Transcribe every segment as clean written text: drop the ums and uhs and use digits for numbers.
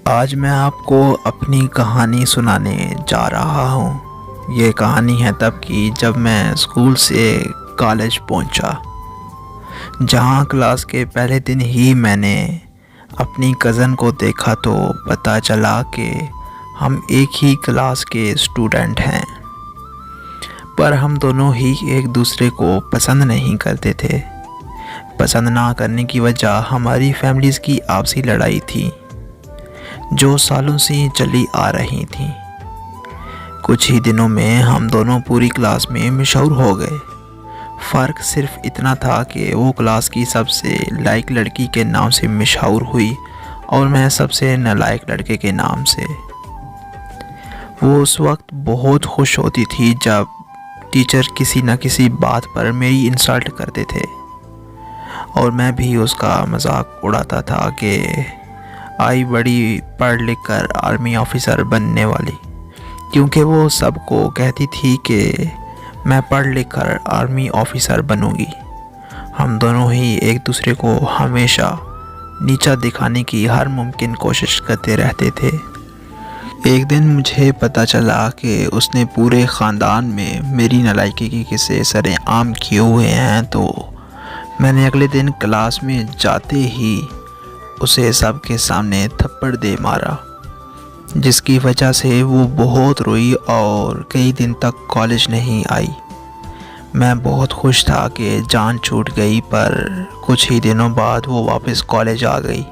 आज मैं आपको अपनी कहानी सुनाने जा रहा हूँ। ये कहानी है तब की जब मैं स्कूल से कॉलेज पहुँचा, जहाँ क्लास के पहले दिन ही मैंने अपनी कज़न को देखा तो पता चला कि हम एक ही क्लास के स्टूडेंट हैं, पर हम दोनों ही एक दूसरे को पसंद नहीं करते थे। पसंद ना करने की वजह हमारी फैमिलीज़ की आपसी लड़ाई थी, जो सालों से चली आ रही थी। कुछ ही दिनों में हम दोनों पूरी क्लास में मशहूर हो गए। फ़र्क सिर्फ इतना था कि वो क्लास की सबसे लायक लड़की के नाम से मशहूर हुई और मैं सबसे नालायक लड़के के नाम से। वो उस वक्त बहुत खुश होती थी जब टीचर किसी न किसी बात पर मेरी इंसल्ट करते थे, और मैं भी उसका मजाक उड़ाता था कि आई बड़ी पढ़ लिख कर आर्मी ऑफिसर बनने वाली, क्योंकि वो सबको कहती थी कि मैं पढ़ लिख कर आर्मी ऑफिसर बनूंगी। हम दोनों ही एक दूसरे को हमेशा नीचा दिखाने की हर मुमकिन कोशिश करते रहते थे। एक दिन मुझे पता चला कि उसने पूरे ख़ानदान में मेरी नालायकी के किस्से सरेआम किए हुए हैं, तो मैंने अगले दिन क्लास में जाते ही उसे सबके सामने थप्पड़ दे मारा, जिसकी वजह से वो बहुत रोई और कई दिन तक कॉलेज नहीं आई। मैं बहुत खुश था कि जान छूट गई, पर कुछ ही दिनों बाद वो वापस कॉलेज आ गई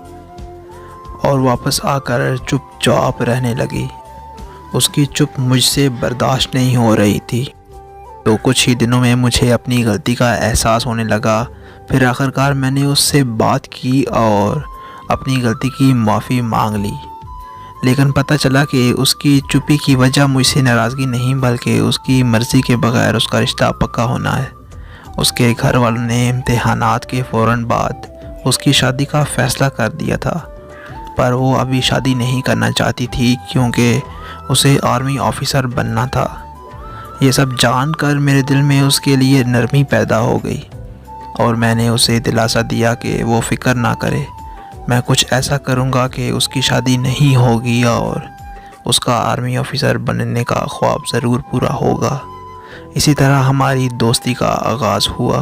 और वापस आकर चुपचाप रहने लगी। उसकी चुप मुझसे बर्दाश्त नहीं हो रही थी, तो कुछ ही दिनों में मुझे अपनी गलती का एहसास होने लगा। फिर आखिरकार मैंने उससे बात की और अपनी गलती की माफ़ी मांग ली, लेकिन पता चला कि उसकी चुप्पी की वजह मुझसे नाराज़गी नहीं, बल्कि उसकी मर्ज़ी के बगैर उसका रिश्ता पक्का होना है। उसके घर वालों ने इम्तिहानात के फ़ौरन बाद उसकी शादी का फ़ैसला कर दिया था, पर वो अभी शादी नहीं करना चाहती थी क्योंकि उसे आर्मी ऑफिसर बनना था। ये सब जानकर मेरे दिल में उसके लिए नरमी पैदा हो गई और मैंने उसे दिलासा दिया कि वो फ़िक्र ना करे, मैं कुछ ऐसा करूँगा कि उसकी शादी नहीं होगी और उसका आर्मी ऑफिसर बनने का ख्वाब ज़रूर पूरा होगा। इसी तरह हमारी दोस्ती का आगाज़ हुआ।